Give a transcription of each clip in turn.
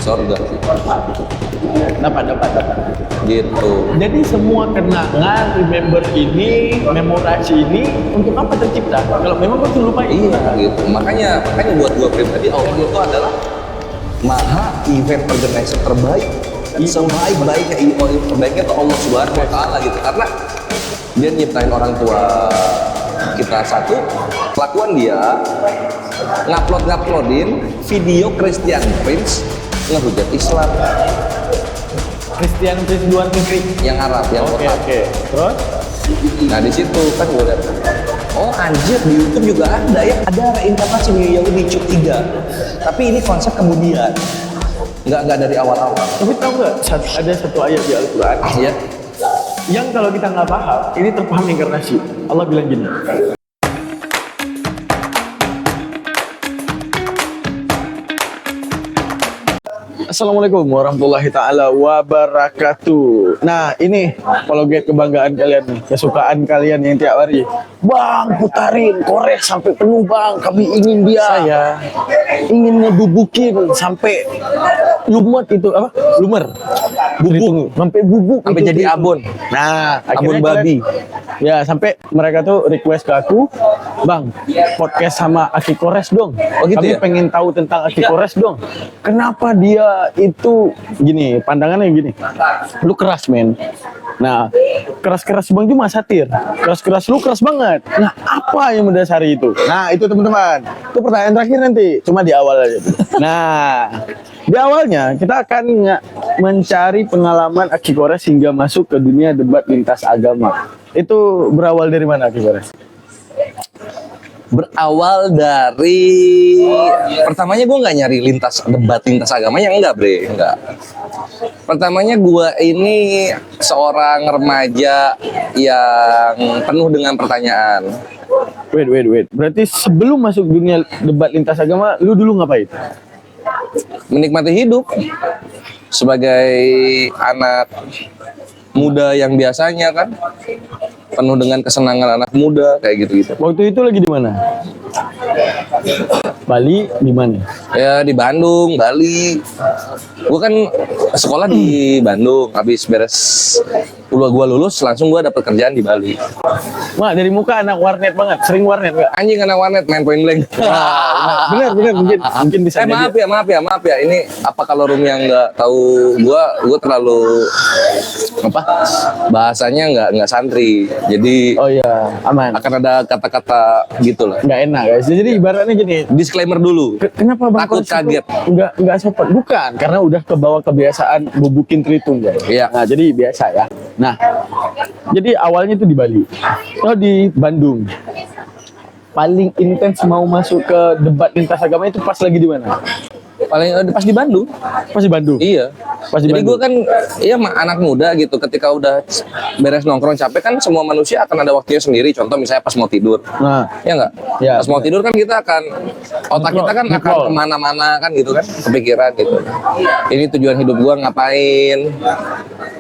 surga. Dapat. Gitu. Jadi semua kenangan, remember ini, memorasi ini untuk apa tercipta? Kalau memang betul lupa Iya gitu. Makanya buat gua pribadi Allah itu adalah maha event organizer terbaik. Sebaik-baiknya event terbaiknya itu Allah Subhanahu wa taala gitu. Karena dia nyiptain orang tua kita satu, kelakuan dia nguploadin video Christian Prince ngehujat Islam Christian Prince luar negeri. yang Arab yang Oke. Arab. Terus? Nah di situ kan gue lihat, oh anjir di YouTube juga ada ya, ada reinkarnasi Yahudi Cuk 3. Tapi ini konsep kemudian, nggak dari awal-awal. Tapi tahu nggak ada satu ayat di Al-Quran Ya, yang kalau kita nggak paham, ini terpaham inkarnasi. Allah bilang gini. Assalamualaikum warahmatullahi ta'ala wabarakatuh. Nah ini apologet kebanggaan kalian nih, kesukaan kalian yang tiap hari. Bang putarin korek sampai penuh bang, kami ingin dia. Saya ingin ngebubukin sampai lumut itu apa? Lumer. Bubuk, sampai bubuk. sampai itu jadi itu. abon. Nah, Abon akhirnya babi. Ya, sampai mereka tuh request ke aku, Bang, podcast sama Aki Kores dong. Oh, gitu Kami ya? pengen tahu tentang Aki Kores dong. Kenapa dia itu gini, pandangannya gini. Lu keras, men. Nah, keras-keras Bang cuma satir. Keras-keras lu keras banget. Nah, apa yang mendasari itu? Nah, itu teman-teman. Itu pertanyaan terakhir nanti. Cuma di awal aja. Nah, di awalnya kita akan mencari pengalaman Aki Kores hingga masuk ke dunia debat lintas agama. Itu berawal dari mana Aki Kores? Berawal dari pertamanya gue nggak nyari debat lintas agamanya, enggak. Pertamanya gue ini seorang remaja yang penuh dengan pertanyaan. Wait. Berarti sebelum masuk dunia debat lintas agama, lu dulu ngapain? Menikmati hidup sebagai anak muda yang biasanya kan penuh dengan kesenangan anak muda kayak gitu. Waktu itu lagi di mana? Bali di mana? Ya di Bandung, Bali. Gue kan sekolah di Bandung, habis beres gue lulus langsung gue dapet kerjaan di Bali. Wah, dari muka anak warnet banget, sering warnet nggak? Anjing anak warnet main point blank. Bener, mungkin bisa. Maaf ya. Ini apa kalau room yang nggak tahu gue terlalu apa bahasanya nggak santri. Jadi Oh iya, aman. akan ada kata-kata gitu lah. Nggak enak guys. Jadi ibaratnya gini. Disclaimer dulu. Kenapa Bang Takut Kores itu kaget. nggak sopan? Bukan, karena udah kebawa kebiasaan bubukin tritung guys. Iya. Nah, jadi biasa ya. Nah, jadi awalnya itu di Bali. Oh, di Bandung. Paling intens mau masuk ke debat lintas agama itu pas lagi di mana? Paling pas di Bandung. Pas di Bandung. Iya. Pas di Jadi Bandung. gue kan, iya anak muda gitu. Ketika udah beres nongkrong capek kan semua manusia akan ada waktunya sendiri. Contoh misalnya pas mau tidur. Nah, Ya nggak? Ya, Pas mau tidur kan kita akan otak kita kan akan Ngeplol. kemana-mana kan gitu kan, kepikiran gitu. Ini tujuan hidup gua ngapain?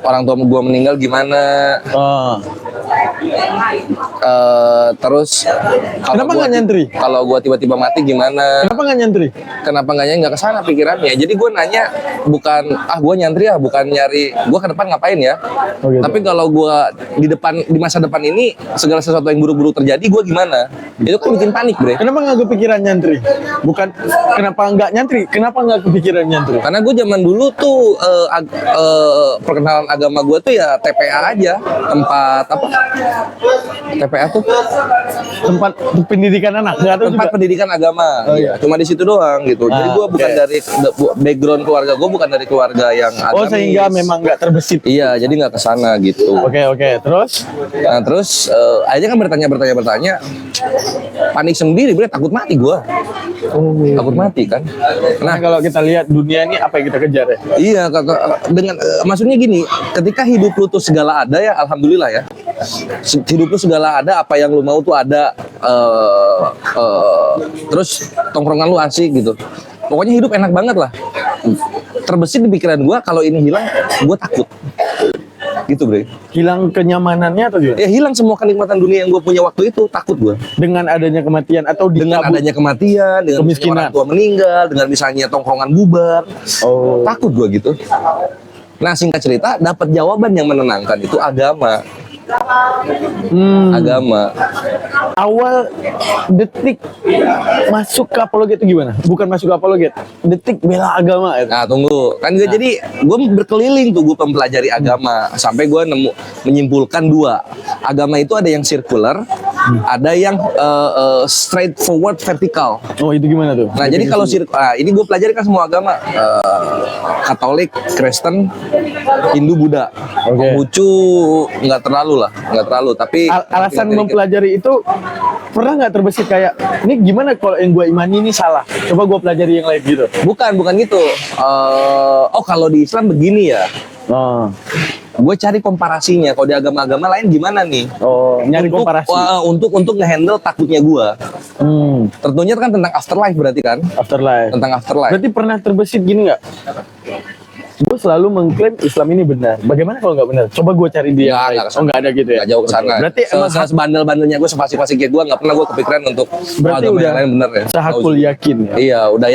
Orang tua gua meninggal gimana? oh. Terus Kenapa nggak nyantri? Kalau gua tiba-tiba mati gimana? Kenapa nggak nyantri? Kenapa nggak kesana pikirannya? Jadi gue nanya bukan gue nyantri ya, bukan nyari gue ke depan ngapain ya. Oh, gitu. Tapi kalau gue di masa depan ini segala sesuatu yang buruk-buruk terjadi gue gimana? Itu kan bikin panik bre. Kenapa nggak kepikiran nyantri? Bukan kenapa nggak nyantri? Kenapa nggak kepikiran nyantri? Karena gue zaman dulu tuh perkenalan agama gue tuh ya TPA aja, tempat apa? TPA tuh Tempat pendidikan anak, nggak tahu tempat juga. pendidikan agama. Oh, iya. Cuma di situ doang gitu. Jadi gue bukan oke. dari background keluarga gue bukan dari keluarga yang Oh, agamis. sehingga memang nggak terbesit. Iya, jadi nggak kesana gitu. Oke, terus? Nah terus akhirnya kan bertanya, panik sendiri, bre, takut mati gue, takut mati kan. Nah, Nah kalau kita lihat dunia ini apa yang kita kejar ya? iya, dengan maksudnya gini, ketika hidup lu tuh segala ada ya, alhamdulillah ya. Hidup lu segala ada, apa yang lu mau tuh ada. Terus tongkrongan lu asik gitu. Pokoknya hidup enak banget lah. Terbesit di pikiran gue kalau ini hilang, gue takut. Gitu bre. Hilang kenyamanannya atau gimana? Ya hilang semua kenikmatan dunia yang gue punya waktu itu, takut gue. Dengan adanya kematian atau Dengan dicabut? adanya kematian, dengan misalnya Kemiskinan. orang tua meninggal, dengan misalnya tongkrongan bubar. Oh. Takut gue gitu. Nah singkat cerita, dapat jawaban yang menenangkan itu agama. Agama. Awal detik masuk ke apologet itu gimana? Bukan masuk ke apologet, detik bela agama itu. Nah tunggu, kan gue jadi gue berkeliling tuh gue mempelajari agama sampai gue menyimpulkan dua. Agama itu ada yang circular, ada yang straight forward vertikal. Oh itu gimana tuh? Nah jadi kalau ini gue pelajari kan semua agama, Katolik, Kristen, Hindu, Buddha. Oke. Konghucu nggak terlalu lah, nggak terlalu. Tapi Alasan dikit-dikit. mempelajari itu pernah nggak terbesit kayak ini gimana kalau yang gue imani ini salah? Coba gue pelajari yang lain gitu. bukan gitu. Oh kalau di Islam begini ya. Oh, Gue cari komparasinya. Kalau di agama-agama lain gimana nih? oh nyari komparasi. Untuk ngehandle takutnya gue. Tentunya kan tentang afterlife berarti kan? Afterlife. Tentang afterlife. Berarti pernah terbesit gini nggak? Gue selalu mengklaim Islam ini benar. Bagaimana kalau nggak benar? Coba gue cari dia. Nggak, Oh nggak ada gitu ya? Nggak jauh ke sana. Berarti emang sebandel-bandelnya gue, sepasi-pasi kayak gue, nggak pernah gue kepikiran untuk berarti agama udah yang lain bener ya. sahakul yakin ya. Iya, udah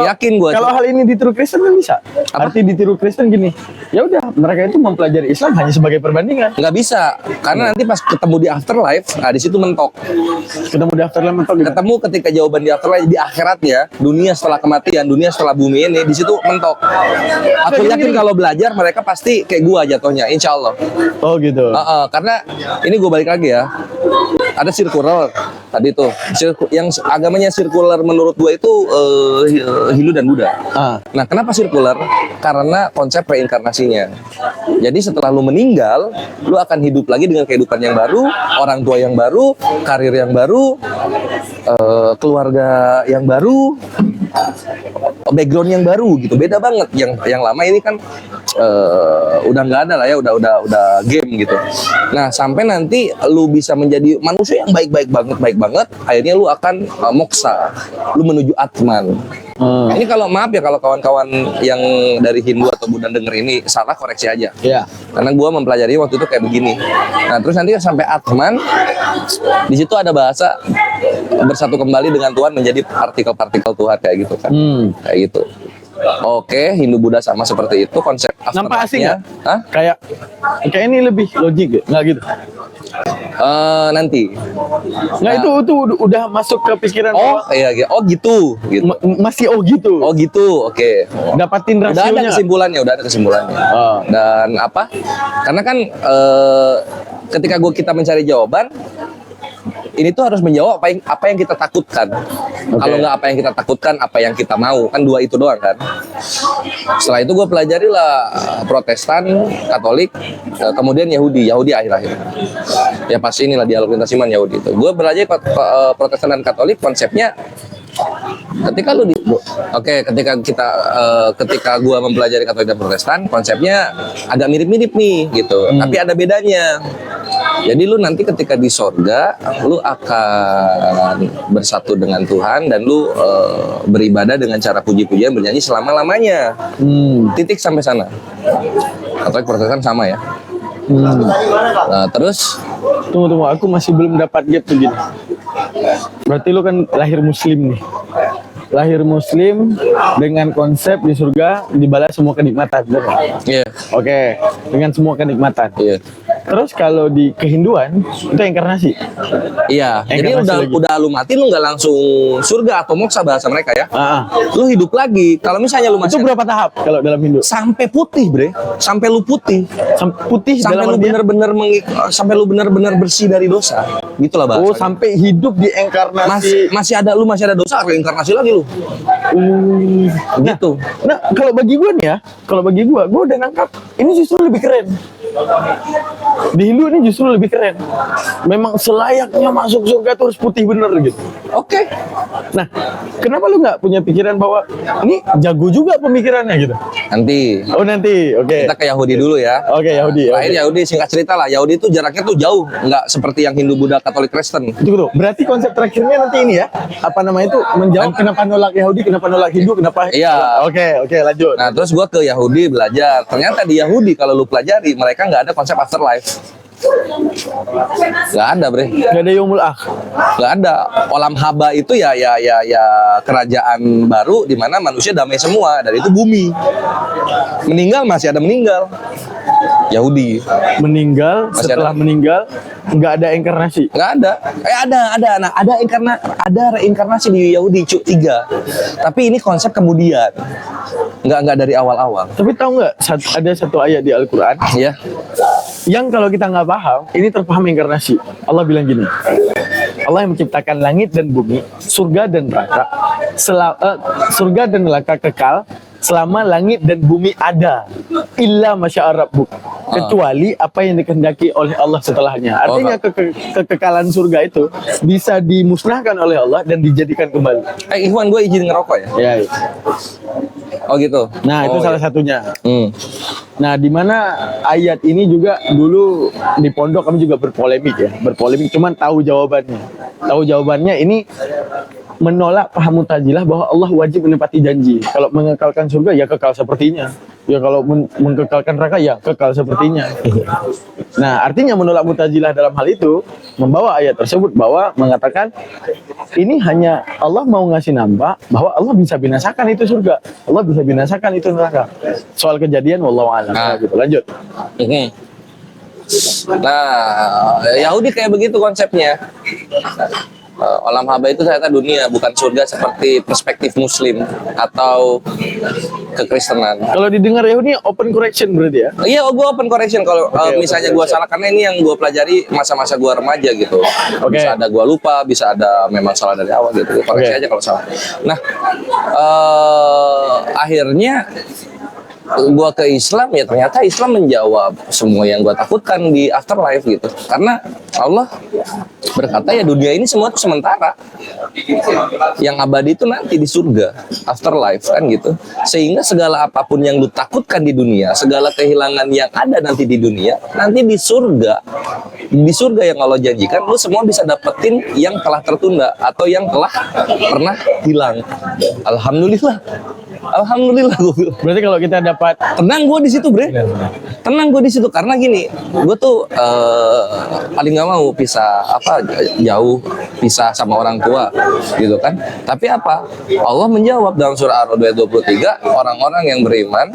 yakin gue. Kalau hal ini ditiru Kristen kan bisa. Arti ditiru Kristen gini. Ya udah, mereka itu mempelajari Islam hanya sebagai perbandingan. Nggak bisa, karena nanti pas ketemu di afterlife, nah di situ mentok. Ketemu di afterlife mentok gitu. Ketemu ketika jawaban di afterlife di akhirat ya, dunia setelah kematian, dunia setelah bumi ini, di situ mentok. Aku yakin kalau belajar mereka pasti kayak gua jatuhnya, insya Allah. Oh gitu. Karena ini gue balik lagi ya, ada circular tadi tuh, yang agamanya circular menurut gua itu Hindu dan Buddha. Nah kenapa circular? Karena konsep reinkarnasinya. Jadi setelah lu meninggal, lu akan hidup lagi dengan kehidupan yang baru, orang tua yang baru, karir yang baru, keluarga yang baru, background yang baru gitu. Beda banget. Yang lama ini kan udah nggak ada lah ya, udah game gitu. Nah sampai nanti lu bisa menjadi manusia yang baik banget, akhirnya lu akan moksa, lu menuju Atman. Ini kalau maaf ya kalau kawan-kawan yang dari Hindu atau Buddha denger ini salah, koreksi aja. Iya. Karena gua mempelajari waktu itu kayak begini. Nah terus nanti sampai Atman, di situ ada bahasa bersatu kembali dengan Tuhan menjadi partikel-partikel Tuhan kayak gitu kan. Kayak gitu. Oke, Hindu Buddha sama seperti itu konsep Nampak asing afterlife-nya. nggak? Hah? Kayak ini lebih logik ya? Nggak gitu? Nanti. Nggak itu udah masuk ke pikiran Oh, iya, iya. Oh gitu. masih oh gitu. Oh gitu. Oke. Dapatin Udah ada rasionya. nggak? kesimpulannya, udah ada kesimpulannya. Oh. Dan apa? Karena kan ketika kita mencari jawaban, ini tuh harus menjawab apa yang kita takutkan. Kalau nggak apa yang kita takutkan, apa yang kita mau, kan dua itu doang kan. Setelah itu gue pelajari lah Protestan, Katolik, kemudian Yahudi akhir-akhir. Ya pasti inilah dialog lintas iman Yahudi itu. Gue belajar Protestan dan Katolik konsepnya. Ketika ketika gua mempelajari Katolik dan Protestan, konsepnya agak mirip-mirip nih gitu. Tapi ada bedanya. Jadi lu nanti ketika di sorga, lu akan bersatu dengan Tuhan dan lu beribadah dengan cara puji-pujian, bernyanyi selama-lamanya. Titik sampai sana. Katolik Protestan sama ya. Nah, terus Tunggu, aku masih belum dapat gap tuh gini. Berarti lu kan lahir muslim nih. Lahir muslim dengan konsep di surga dibalas semua kenikmatan, benar nggak? iya. Oke, dengan semua kenikmatan. Iya. Terus kalau di kehinduan itu inkarnasi. Iya, jadi Enkarnasi lagi. udah lu mati lu nggak langsung surga atau moksa bahasa mereka ya. Ah, Lu hidup lagi. Kalau misalnya lu itu masih berapa tahap kalau dalam Hindu? sampai putih, bre. Sampai lu putih. Putih Sampai dalam lu artian- bener-bener sampai lu bener-bener bersih dari dosa. Gitulah Oh, bahasa. sampai hidup di enkarnasi. masih ada dosa, reinkarnasi lagi lu. Gitu. Nah, kalau bagi gue nih ya, gue udah nangkap ini justru lebih keren. Di Hindu ini justru lebih keren. Memang selayaknya masuk surga tuh harus putih bener gitu. Oke. Nah, kenapa lu nggak punya pikiran bahwa ini jago juga pemikirannya gitu? Nanti Oh nanti, oke. kita ke Yahudi dulu ya. Oke, Yahudi. Lain Yahudi, singkat cerita lah, Yahudi itu jaraknya tuh jauh, nggak seperti yang Hindu, Buddha, Katolik, Kristen. Tunggu. Berarti konsep terakhirnya nanti ini ya, apa namanya itu menjawab kenapa nolak Yahudi, kenapa nolak Hindu, kenapa? Iya. Oke, lanjut. Nah terus gue ke Yahudi belajar, ternyata di Yahudi kalau lu pelajari, mereka nggak ada konsep afterlife. Nggak ada bre, Gak ada yaumul akhir. nggak ada. Olam haba itu ya kerajaan baru di mana manusia damai semua, dan itu bumi. Meninggal masih ada meninggal. Yahudi Meninggal, Masih setelah ada. meninggal nggak ada inkarnasi. nggak ada. Nah, ada reinkarnasi di Yahudi 3. Tapi ini konsep kemudian, nggak dari awal-awal. Tapi tahu nggak, ada satu ayat di Al-Quran Ya. yang kalau kita nggak paham, ini terpaham inkarnasi. Allah bilang gini, Allah yang menciptakan langit dan bumi, surga dan neraka, surga dan neraka kekal selama langit dan bumi ada, illa masya Rabbuk, kecuali apa yang dikehendaki oleh Allah setelahnya. Artinya kekekalan surga itu bisa dimusnahkan oleh Allah dan dijadikan kembali. Ikhwan, gue izin ngerokok ya. Ya, ya. Oh gitu. Nah itu Oh, salah iya. satunya. Hmm. Nah, di mana ayat ini juga dulu di pondok kami juga berpolemik. Cuman tahu jawabannya. Tahu jawabannya ini menolak paham Mu'tazilah bahwa Allah wajib menepati janji. Kalau mengekalkan surga ya kekal sepertinya. Ya kalau mengekalkan neraka ya kekal sepertinya. Nah, artinya menolak Mu'tazilah dalam hal itu membawa ayat tersebut bahwa mengatakan ini hanya Allah mau ngasih nambah bahwa Allah bisa binasakan itu surga, Allah bisa binasakan itu neraka. Soal kejadian wallahu a'lam. Gitu. Lanjut. Nah, Yahudi kayak begitu konsepnya. Olam haba itu ternyata dunia, bukan surga seperti perspektif Muslim atau kekristenan. Kalau didengar Yahudi open correction berarti ya. Iya, gue open correction kalau Oke, misalnya open gue salah, karena ini yang gue pelajari masa-masa gue remaja gitu. Oke. Bisa ada gue lupa, bisa ada memang salah dari awal gitu. Koreksi Oke. aja kalau salah. Nah, akhirnya gua ke Islam, ya ternyata Islam menjawab semua yang gua takutkan di afterlife gitu. Karena Allah berkata ya dunia ini semua itu sementara, yang abadi itu nanti di surga, afterlife kan gitu. Sehingga segala apapun yang lu takutkan di dunia, segala kehilangan yang ada nanti di dunia, nanti di surga yang Allah janjikan lu semua bisa dapetin yang telah tertunda atau yang telah pernah hilang. Alhamdulillah gue bilang. Berarti kalau kita dapat Tenang gue di situ, bre. Tenang gue di situ karena gini, gue tuh paling nggak mau jauh pisah sama orang tua, gitu kan. Tapi apa? Allah menjawab dalam surah Ar-Ra'd ayat 23, orang-orang yang beriman,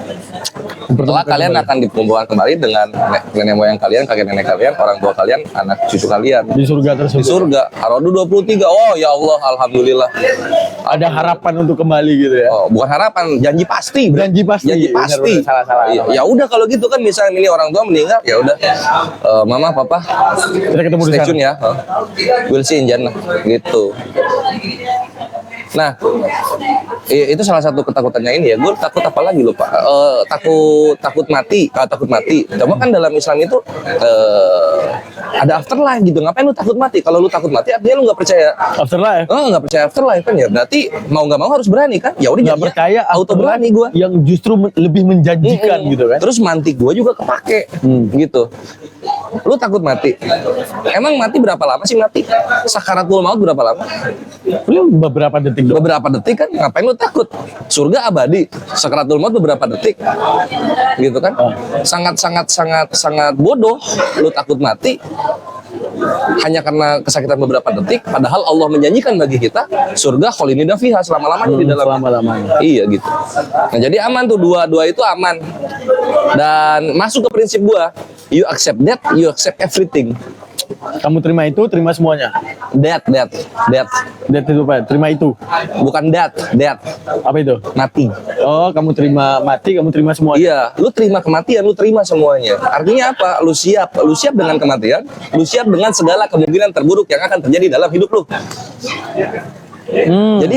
setelah kalian akan dikumpulkan kembali dengan nenek moyang kalian, kakek nenek kalian, orang tua kalian, anak cucu kalian. di surga Di tersebut surga, Ar-Ra'd 23. Oh ya Allah, alhamdulillah. ada harapan untuk kembali gitu ya. Oh, bukan harapan, janji pasti. Bro. Janji pasti. Janji pasti. Benar-benar salah-salah. Ya udah kalau gitu kan, misalnya ini orang tua meninggal, ya udah, mama, papa, Kita ketemu di stay sana. tune ya. We'll see in Jannah, gitu. Nah, itu salah satu ketakutannya ini ya. Gue takut apa lagi lupa. Takut mati. Takut mati. Cuma kan dalam Islam itu ada afterlife gitu. Ngapain lu takut mati? Kalau lu takut mati, artinya lu nggak percaya. Afterlife. Nggak percaya afterlife kan ya. Berarti mau nggak mau harus berani kan? Ya udah, Nggak jadinya percaya auto berani gue. yang justru lebih menjanjikan gitu kan. Terus mantik gue juga kepake gitu. Lu takut mati? Emang mati berapa lama sih mati? Sakaratul maut berapa lama? Lu beberapa detik doang. Beberapa detik kan, ngapain lu takut? Surga abadi, sakaratul maut beberapa detik, gitu kan? Sangat bodoh lu takut mati hanya karena kesakitan beberapa detik, padahal Allah menjanjikan bagi kita surga kholidina fiha selama-lamanya di dalam. Selama-lamanya. Iya gitu. Nah jadi aman tuh, dua itu aman. Dan masuk ke prinsip gua, you accept that, you accept everything. Kamu terima itu, terima semuanya. That. That itu apa? Terima itu. Bukan that. Apa itu? Mati. Oh, kamu terima mati, kamu terima semuanya. Iya, lu terima kematian, lu terima semuanya. Artinya apa? Lu siap dengan kematian, lu siap dengan segala kemungkinan terburuk yang akan terjadi dalam hidup lu. Jadi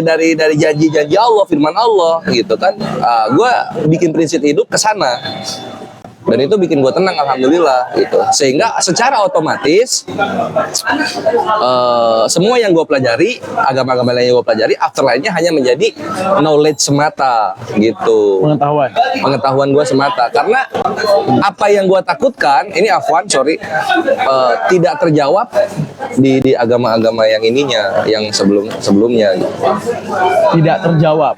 dari janji-janji Allah, firman Allah gitu kan, gue bikin prinsip hidup ke sana. Dan itu bikin gue tenang, alhamdulillah gitu. Sehingga secara otomatis semua yang gue pelajari, agama-agama lain yang gue pelajari, afterlife-nya hanya menjadi knowledge semata gitu. Pengetahuan gue semata. Karena apa yang gue takutkan, ini Afwan, sorry, tidak terjawab di agama-agama yang ininya, yang sebelumnya gitu. Tidak terjawab.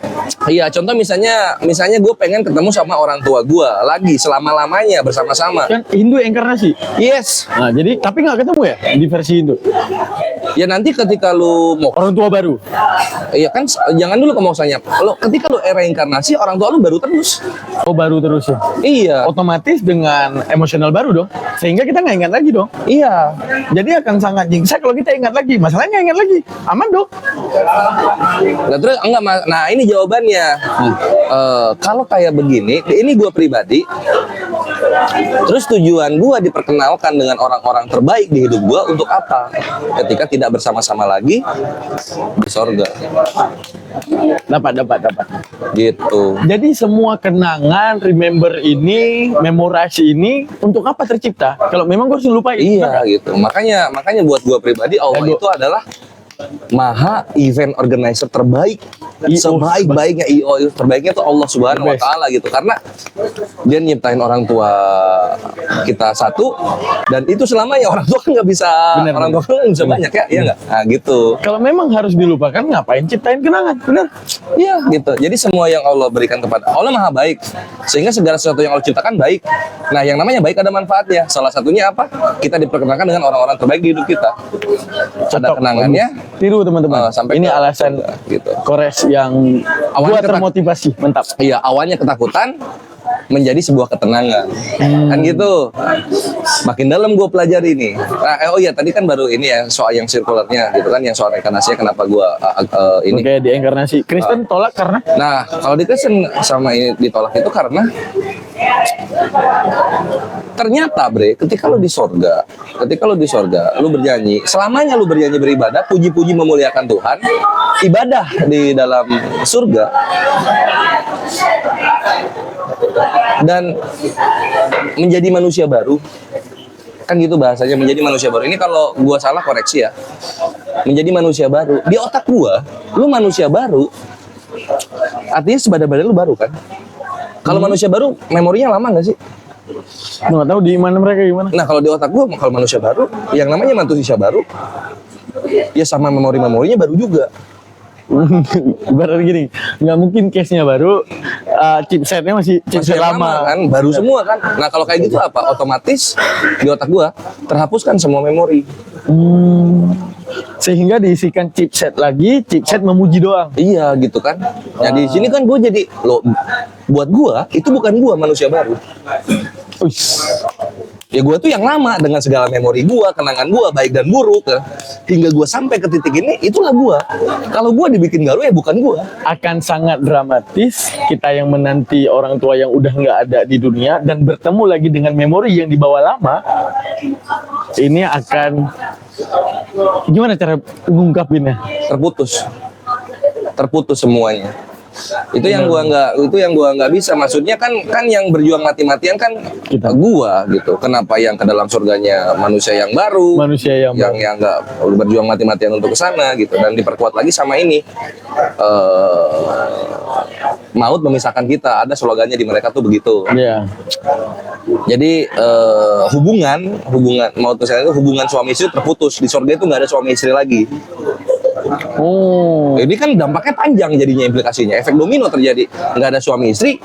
Iya, contoh misalnya gue pengen ketemu sama orang tua gue lagi selama-lamanya bersama-sama. Kan Hindu inkarnasi. Yes. Nah, jadi tapi nggak ketemu ya di versi Hindu. Ya nanti ketika lu mau Orang tua baru. iya kan, jangan dulu kemoksanya. Ketika lu reinkarnasi, orang tua lu baru terus. Oh, baru terus ya. Iya. Otomatis dengan emosional baru dong. Sehingga kita nggak ingat lagi dong. Iya. Jadi akan sangat nyiksa kalau kita ingat lagi. Masalahnya nggak ingat lagi. Aman dong. Nah, terus enggak, nah ini jawabannya. Kalau kayak begini, ini gue pribadi. Terus tujuan gue diperkenalkan dengan orang-orang terbaik di hidup gue untuk apa? Ketika tidak bersama-sama lagi di sorga. Dapat. Gitu. Jadi semua kenangan, remember ini, memorasi ini untuk apa tercipta? Kalau memang gue harus lupain. Iya gitu. Makanya buat gue pribadi Allah itu adalah maha event organizer terbaik. Sebaik-baiknya IO terbaiknya tuh Allah Subhanahu wa taala gitu. Karena dia nyiptain orang tua kita satu, dan itu selamanya. Orang tua kan nggak bisa, orang tua kan nggak bisa banyak ya, iya nggak? Nah gitu. Kalau memang harus dilupakan, ngapain ciptain kenangan? Benar? Iya gitu. Jadi semua yang Allah berikan kepada Allah maha baik, sehingga segala sesuatu yang Allah ciptakan baik. Nah yang namanya baik ada manfaatnya. Salah satunya apa? Kita diperkenalkan dengan orang-orang terbaik di hidup kita. Ada kenangannya. Tiru teman-teman. Sampai ini alasan gitu. Kores yang Awalnya gua termotivasi. Mantap. Iya, awalnya ketakutan menjadi sebuah ketenangan. Kan gitu. Makin dalam gue pelajari ini. Nah, oh iya tadi kan baru ini ya soal yang sirkulernya gitu kan, yang soal reinkarnasinya kenapa gue ini. Oke, di inkarnasi. Kristen tolak karena? Nah, kalau di Kristen sama ini ditolak itu karena ternyata ketika lu di sorga, lu berjanji, selamanya lu berjanji beribadah, puji-puji memuliakan Tuhan, ibadah di dalam surga, dan menjadi manusia baru. Kan gitu bahasanya, menjadi manusia baru. Ini kalau gua salah koreksi ya. Menjadi manusia baru. Di otak gua, lu manusia baru, artinya sebadan-badan lu baru kan? Kalau manusia baru, memorinya lama nggak sih? Nggak tahu di mana mereka gimana. Nah kalau di otak gua, kalau manusia baru, yang namanya manusia baru, ya sama memorinya baru juga. Ibarat gini, nggak mungkin case-nya baru, chipsetnya masih chipset lama kan, baru semua kan. Nah kalau kayak gitu apa? Otomatis di otak gua terhapuskan semua memori. Sehingga diisikan chipset lagi, chipset memuji doang. Iya gitu kan. Nah di sini kan gue jadi buat gua itu bukan gua manusia baru. Ya gue tuh yang lama dengan segala memori gue, kenangan gue baik dan buruk, hingga gue sampai ke titik ini, itulah gue. Kalau gue dibikin galau ya bukan gue. Akan sangat dramatis kita yang menanti orang tua yang udah nggak ada di dunia dan bertemu lagi dengan memori yang dibawa lama. Ini akan gimana cara ngungkapinnya? Terputus semuanya. Itu yang gua nggak bisa. Maksudnya kan yang berjuang mati-matian kan Kita. Gua gitu. Kenapa yang ke dalam surganya manusia yang baru, yang nggak berjuang mati-matian untuk ke sana gitu, dan diperkuat lagi sama ini maut memisahkan kita. Ada slogannya di mereka tuh begitu. Iya. Jadi hubungan maut misalnya itu hubungan suami istri terputus. Di surga itu nggak ada suami istri lagi. Oh. Ini kan dampaknya panjang jadinya, implikasinya efek domino terjadi. Nggak ada suami istri,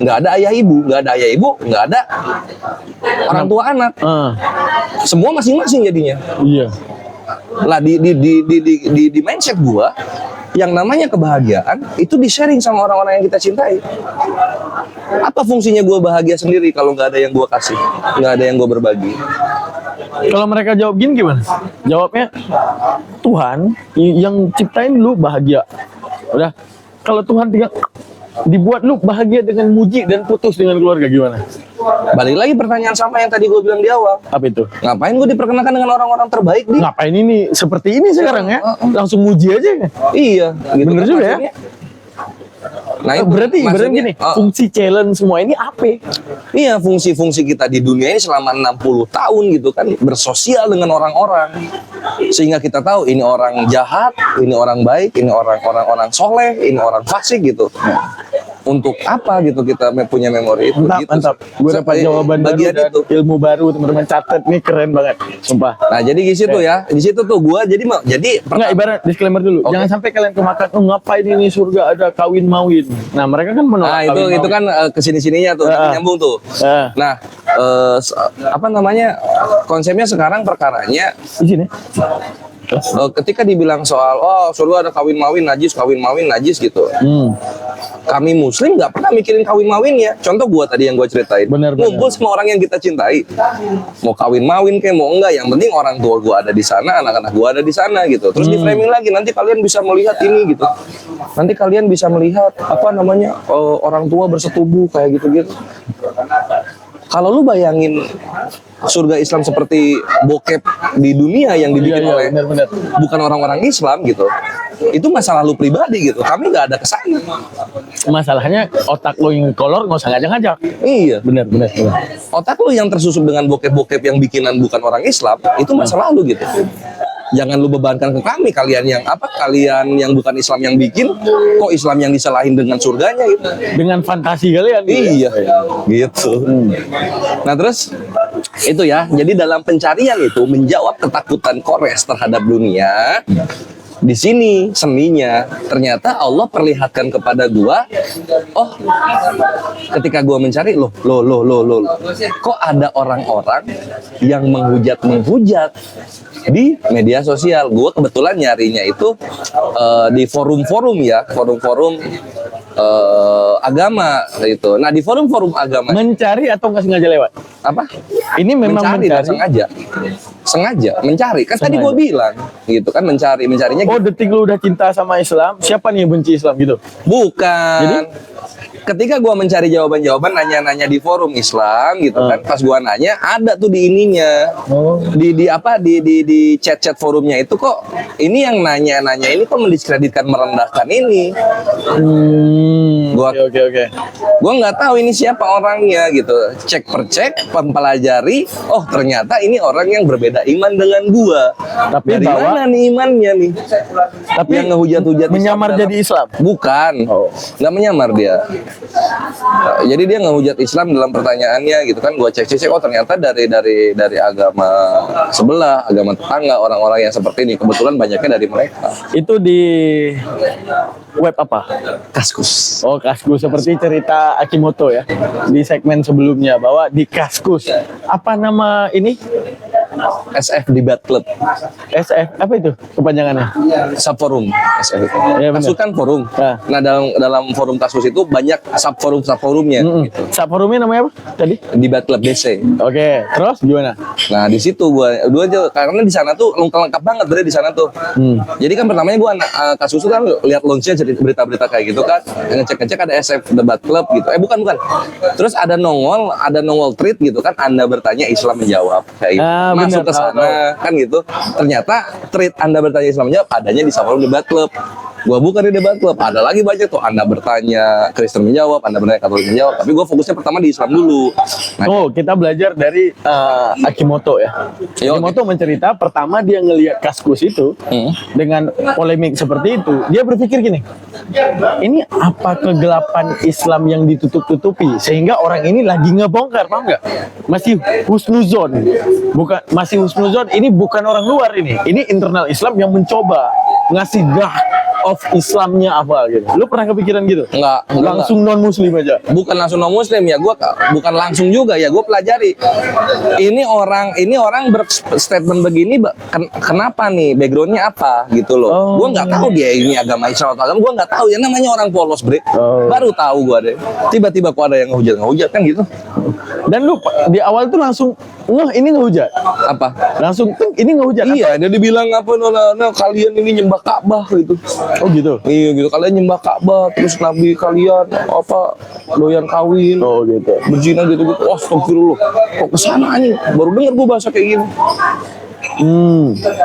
nggak ada ayah ibu, nggak ada orang tua anak. Semua masing-masing jadinya. Iya. Lah di mindset gua, yang namanya kebahagiaan itu di-sharing sama orang-orang yang kita cintai. Apa fungsinya gua bahagia sendiri kalau nggak ada yang gua kasih, nggak ada yang gua berbagi? Kalau mereka jawab gini gimana? Jawabnya, Tuhan yang ciptain lu bahagia. Udah. Kalau Tuhan tinggal dibuat lu bahagia dengan muji dan putus dengan keluarga, gimana? Balik lagi pertanyaan sama yang tadi gue bilang di awal. Apa itu? Ngapain gue diperkenalkan dengan orang-orang terbaik di? Ngapain ini seperti ini sekarang ya? Langsung muji aja ya? Iya, gitu. Bener kan juga maksudnya. ya? Nah, itu berarti maksudnya, gini, fungsi challenge semua ini apa? Iya, fungsi-fungsi kita di dunia ini selama 60 tahun gitu kan, bersosial dengan orang-orang. Sehingga kita tahu ini orang jahat, ini orang baik, ini orang soleh, ini orang fasik gitu. Untuk apa gitu kita punya memori itu? Mantap, gitu. mantap. Gue dapat jawaban baru bagian dan itu. ilmu baru, teman-teman catat nih, keren banget, sumpah. Nah, jadi di situ ya, di situ tuh gua jadi Enggak, ibarat disclaimer dulu. Oke. Jangan sampai kalian kemakan, oh ngapain ini surga ada kawin mawin. Nah, mereka kan menolak Nah, kawin itu kan kesini-sininya tuh, nyambung tuh. Nah, apa namanya, konsepnya sekarang perkaranya di sini. ketika dibilang soal surga ada kawin mawin najis gitu. Kami muslim nggak pernah mikirin kawin mawin ya. Contoh gua tadi yang gua ceritain. Benar. Ngumpul sama orang yang kita cintai. Mau kawin mawin kayak mau enggak, yang penting orang tua gua ada di sana, anak-anak gua ada di sana gitu. Terus di framing lagi, nanti kalian bisa melihat ini gitu. Nanti kalian bisa melihat apa namanya, orang tua bersetubuh kayak gitu-gitu. Kalau lu bayangin surga Islam seperti bokep di dunia yang dibikin oleh benar. bukan orang-orang Islam gitu, itu masa lalu pribadi gitu. Kami nggak ada kesana. Masalahnya otak lo yang kolor nggak usah ngajak-ngajak. Iya. Benar. Otak lu yang tersusup dengan bokep-bokep yang bikinan bukan orang Islam, itu masa lalu gitu. Jangan lu bebankan ke kami, kalian yang bukan Islam yang bikin, kok Islam yang disalahin dengan surganya gitu. Dengan fantasi kalian. Iya, gitu. Nah terus itu ya, jadi dalam pencarian itu menjawab ketakutan Quraisy terhadap dunia. Di sini seninya, ternyata Allah perlihatkan kepada gua, ketika gua mencari, loh, kok ada orang-orang yang menghujat di media sosial. Gua kebetulan nyarinya itu di forum-forum ya, forum-forum agama gitu. Nah di forum-forum agama Mencari atau nggak sengaja lewat? apa? Ini memang mencari. Dan sengaja mencari. Kan tadi gua bilang gitu kan, mencarinya. Oh, detik lu udah cinta sama Islam, siapa nih yang benci Islam gitu? Bukan. Jadi? Ketika gua mencari jawaban-jawaban, nanya-nanya di forum Islam gitu kan, pas gua nanya ada tuh di ininya, di chat-chat forumnya itu, kok ini yang nanya ini kok mendiskreditkan, merendahkan ini. Oke. Gua nggak tahu ini siapa orangnya gitu. Cek per cek, mempelajari, ternyata ini orang yang berbeda iman dengan gua. Tapi dari mana nih imannya nih? Tapi yang ngehujat-hujat menyamar Islam jadi Islam. Bukan, nggak menyamar dia. Jadi dia ngehujat Islam dalam pertanyaannya gitu kan. Gua cek, ternyata dari agama sebelah, agama tetangga, orang-orang yang seperti ini. Kebetulan banyaknya dari mereka. Itu di web apa? Kaskus. Oh, Kaskus, seperti cerita Akimoto ya di segmen sebelumnya, bahwa di Kaskus, apa nama ini? SF Debat Club. SF apa itu kepanjangannya? Subforum SF itu. Iya, benar. Kaskus kan forum. Nah. Nah, dalam forum Kaskus itu banyak subforumnya gitu. Subforumnya namanya apa tadi? Debat Club DC. Oke, terus gimana? Nah, di situ gua aja, karena di sana tuh lengkap banget berarti di sana tuh. Jadi kan pertamanya gua Kaskus itu kan lihat launch-nya, jadi berita-berita kayak gitu kan. Ngecek ada SF Debat Club gitu. Bukan. Terus ada nongol tweet gitu kan, Anda bertanya Islam menjawab kayak gitu. Masuk ke sana kan gitu. Ternyata tweet Anda bertanya Islam menjawab adanya di Subforum Debat Club. Gua buka di Debat Club, ada lagi banyak tuh. Anda bertanya Kristen menjawab, Anda bertanya Katolik menjawab. Tapi gua fokusnya pertama di Islam dulu. Nah, Kita belajar dari Akimoto ya. Akimoto mencerita pertama dia ngelihat Kaskus itu dengan polemik seperti itu, dia berpikir gini, ini apa kegelapan Islam yang ditutup-tutupi sehingga orang ini lagi ngebongkar, paham nggak? Masih husnuzon, masih husnuzon. Ini bukan orang luar ini internal Islam yang mencoba ngasih of Islamnya apa gitu. Lu pernah kepikiran gitu? Enggak. Langsung non muslim aja. Bukan langsung non muslim ya, gua bukan langsung juga ya, gua pelajari. Ini orang berstatement begini, kenapa nih, backgroundnya apa gitu loh. Gua nggak tahu dia ini agama Islam atau agama, gua nggak tahu ya, namanya orang polos, bre. Baru tahu gua deh. Tiba-tiba kok ada yang ngehujat kan gitu. Dan lu di awal tuh langsung ini ngehujat. Apa? Langsung ini ngehujat. Iya, dia dibilang apa, kalian ini nyembah Ka'bah gitu. Oh gitu. Iya gitu, kalian nyembah Ka'bah, terus nabi kalian doyan kawin. Oh gitu. Berzina gitu. Astagfirullah. Kok kesana anjing? Baru denger gua bahasa kayak gini.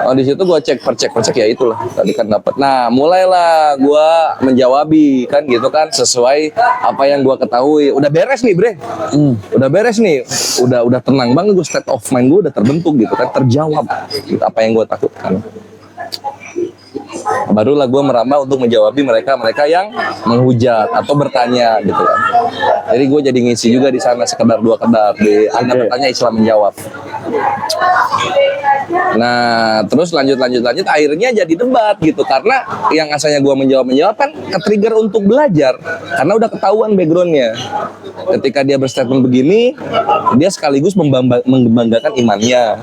Oh, di situ gue cek percek ya itulah tadi kan dapat. Nah mulailah gue menjawabi kan gitu kan sesuai apa yang gue ketahui. Udah beres nih bre, udah beres nih, udah tenang banget gue, state of mind gue udah terbentuk gitu kan, terjawab gitu, apa yang gue takutkan. Barulah gue merambah untuk menjawabi mereka yang menghujat atau bertanya gitu kan. Jadi gue jadi ngisi juga di sana sekedar 2 kedar di Anda bertanya Islam menjawab. Nah terus lanjut akhirnya jadi debat gitu, karena yang asalnya gue menjawab kan ke-trigger untuk belajar karena udah ketahuan backgroundnya. Ketika dia berstatement begini, dia sekaligus membanggakan imannya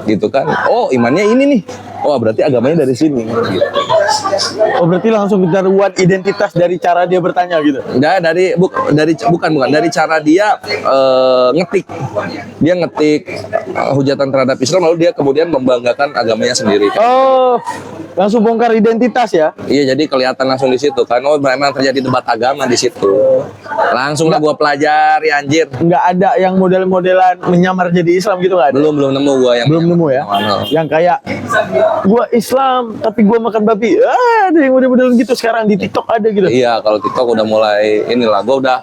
gitu kan. Oh imannya ini nih, oh berarti agamanya dari sini gitu. Oh berarti langsung ketahuan identitas dari cara dia bertanya gitu? Nah, bukan dari cara dia ngetik. Dia ngetik hujatan terhadap Islam, lalu dia kemudian membanggakan agamanya sendiri. Oh, langsung bongkar identitas ya? Iya, jadi kelihatan langsung di situ kan. Oh, memang terjadi debat agama di situ. Langsung lah gua pelajari anjir. Nggak ada yang model-modelan menyamar jadi Islam gitu nggak ada? Belum nemu gua yang belum nemu ya? Yang kayak gua Islam tapi gua makan babi. Ada yang model-modelan gitu sekarang di TikTok ada gitu. Iya, kalau TikTok udah mulai inilah. Gua udah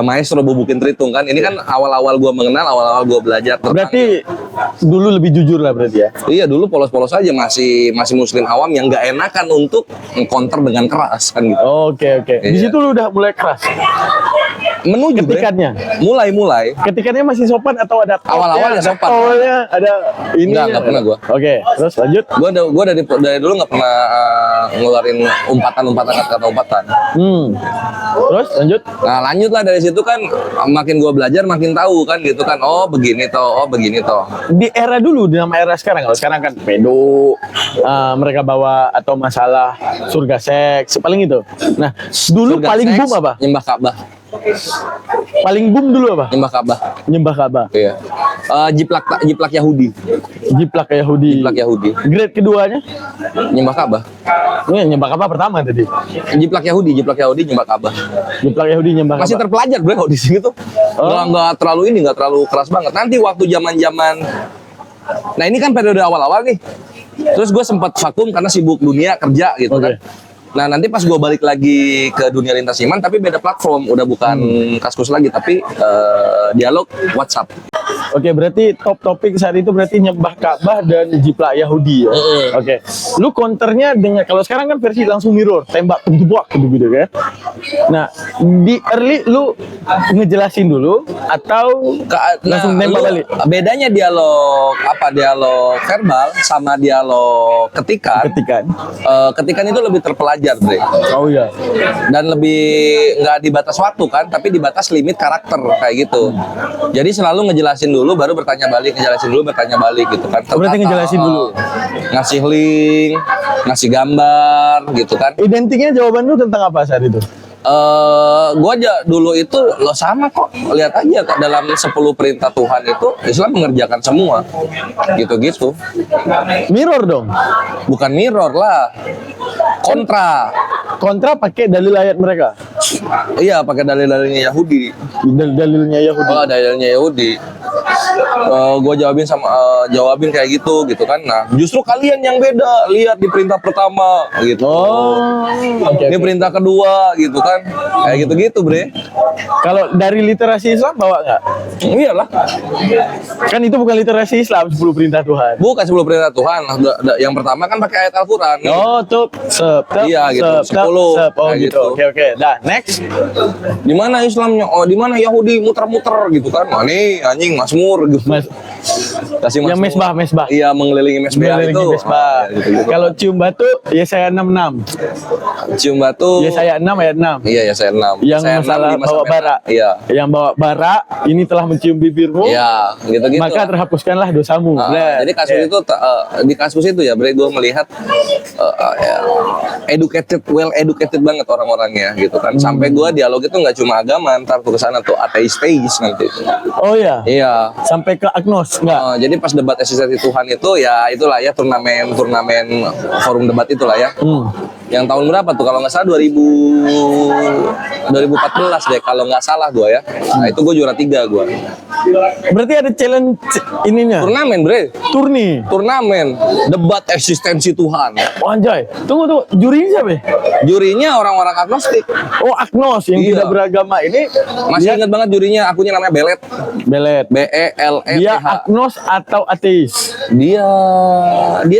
maestro bubukin Tritung kan. Ini kan awal-awal gua mengenal, awal-awal gua belajar tentang. Berarti dulu lebih jujur lah berarti ya? Iya, dulu polos-polos aja, masih muslim awam yang nggak enakan untuk counter dengan keras kan gitu. Oke. Di situ lu udah mulai keras. Menuju ketikannya. Mulai. Ketikannya masih sopan atau ada Awal-awal ya sopan. Awalnya ada ini. Enggak pernah gua. Oke, terus lanjut. Gua dari dulu nggak pernah ngeluarin kata-umpatan. Terus lanjut. Nah, lanjutlah dari situ kan makin gua belajar makin tahu kan gitu kan. Oh, begini toh. Di era dulu, di nama era sekarang. Kalau sekarang kan pedo, mereka bawa atau masalah surga seks, paling itu. Nah, dulu Surga paling seks, boom apa? Nyembah Ka'bah. Paling boom dulu apa? Nyembah Ka'bah. Nyembah Ka'bah. Iya. Jiplak Yahudi. Jiplak Yahudi. Jiplak Yahudi. Grade keduanya? Nyembah Ka'bah. Ini nyembah Ka'bah pertama tadi. Jiplak Yahudi nyembah Ka'bah. Jiplak Yahudi nyembah Masih Ka'bah. terpelajar bro kalau di sini tuh. Nggak terlalu keras banget. Nanti waktu zaman. Nah ini kan periode awal-awal nih. Terus gue sempat vakum karena sibuk dunia kerja gitu kan. Nah nanti pas gue balik lagi ke dunia lintas iman, tapi beda platform, udah bukan Kaskus lagi, tapi dialog WhatsApp. Oke, berarti top topik saat itu berarti nyembah Ka'bah dan jiplak Yahudi ya. Oke. Lu counternya dengan, kalau sekarang kan versi langsung mirror, tembak tembak gitu kan. Nah, di early lu ngejelasin dulu atau langsung nembak balik? Bedanya dialog verbal sama dialog ketikan. Ketikan itu lebih terpelajar, Bre. Oh iya. Dan lebih nggak dibatas waktu kan, tapi dibatas limit karakter kayak gitu. Jadi selalu ngejelasin dulu, baru bertanya balik, ngejelasin dulu, bertanya balik gitu kan. Berarti ngejelasin dulu, ngasih link, ngasih gambar gitu kan. Identiknya jawaban lu tentang apa saat itu? Gua aja dulu itu lo sama kok, lihat aja dalam 10 perintah Tuhan itu Islam mengerjakan semua gitu-gitu. Mirror dong. Bukan mirror lah, kontra pakai dalil ayat mereka. Iya, pakai dalilnya Yahudi. Dalilnya Yahudi. Oh, dalilnya Yahudi. Gue jawabin kayak gitu kan. Nah, justru kalian yang beda, lihat di perintah pertama gitu. Okay. Ini perintah kedua gitu kan. Kayak gitu-gitu, Bre. Kalau dari literasi Islam bawa nggak? Iyalah. Kan itu bukan literasi Islam, 10 perintah Tuhan. Bukan 10 perintah Tuhan. Yang pertama kan pakai ayat Al-Qur'an. Oh, tuh. Iya gitu. 10. Oh gitu. Oke. Nah, next. Di mana Islamnya? Oh, di mana Yahudi muter-muter gitu kan. Nah, nih anjing Mazmur gitu. Kasih yang mesbah. Iya, mengelilingi mesbah itu. Gitu. Kalau cium batu, Yesaya 66. Cium batu. Yesaya 6 ayat 6. Iya, Yesaya 6. Yang masalah bawa bara. Iya. Yang bawa bara, ini telah mencium bibirmu. Iya, gitu-gitu. Maka terhapuskanlah dosamu. Jadi kasus itu di kasus itu ya, bre, gue melihat well educated banget orang-orangnya gitu kan. Sampai gue dialog itu nggak cuma agama, ntar tuh kesana tuh ateis nanti. Oh iya. Iya. Sampai ke agnos nggak? Jadi pas debat eksistensi Tuhan itu ya itulah ya turnamen forum debat itulah ya. Yang tahun berapa tuh? Kalau nggak salah 2014 deh, kalau nggak salah gue ya. Nah itu gue juara 3 gue. Berarti ada challenge ininya. Turnamen bre, turnamen debat eksistensi Tuhan. Oh, anjay. Tunggu. Jurinya siapa ya? Jurinya orang-orang agnostik. Oh, agnos yang Iya. tidak beragama ini. Masih ingat banget jurinya, akunnya namanya Belet. Belet. BELETH. Dia agnos atau ateis? Dia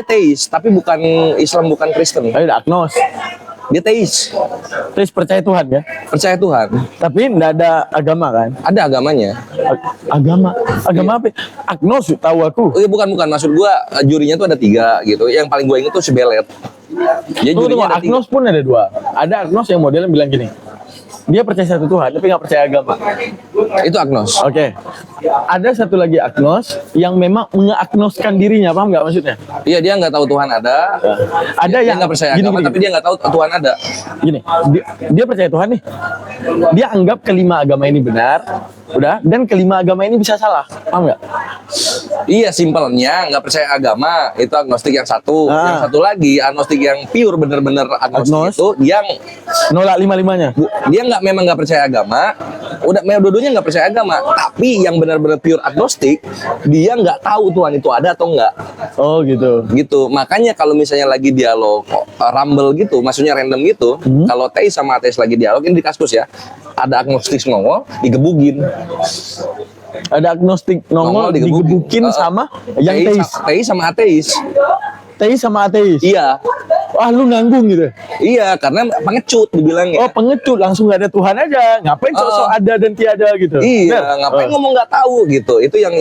teis, tapi bukan Islam, bukan Kristen. Ayo, agnos. Dia teis, Ateis percaya Tuhan ya. percaya Tuhan. Tapi enggak ada agama kan? Ada agamanya. Agama apa? Agnos, tahu aku. Oh iya, bukan. Maksud gua jurinya tuh ada 3 gitu. Yang paling gue inget tuh si Belet. Dia Tunggu, jurinya ada 3. agnos pun ada 2. Ada agnos yang modelnya bilang gini. Dia percaya satu Tuhan, tapi nggak percaya agama. Itu agnos. Oke. Ada satu lagi agnos yang memang mengagnoskan dirinya, paham nggak maksudnya? Iya, dia nggak tahu Tuhan ada. Ada Dia yang nggak percaya gini, agama, gini, tapi dia nggak tahu Tuhan ada. gini. Dia percaya Tuhan nih. Dia anggap kelima agama ini benar, udah, dan kelima agama ini bisa salah, paham nggak? Iya, simpelnya nggak percaya agama itu agnostik yang satu. Ah. Yang satu lagi agnostik yang pure, bener-bener agnostik Agnos. itu dia Nolak lima-limanya. dia memang nggak percaya agama. Udah, dua-duanya nggak percaya agama. Tapi yang benar-benar pure agnostik, dia nggak tahu Tuhan itu ada atau nggak. Oh gitu. Gitu. Makanya kalau misalnya lagi dialog rumble gitu, maksudnya random gitu, kalau teis sama ateis lagi dialog, ini di Kaskus ya, ada agnostik nongol digebugin. Ada agnostik nongol digebukin sama yang teis. Teis sama ateis. Teis sama ateis. Iya. Wah, lu nanggung gitu. Iya, karena pengecut dibilangnya. Oh, pengecut, langsung nggak ada Tuhan aja. Ngapain sok-sok ada dan tiada gitu. Iya, Bener? ngapain ngomong nggak tahu gitu. Itu yang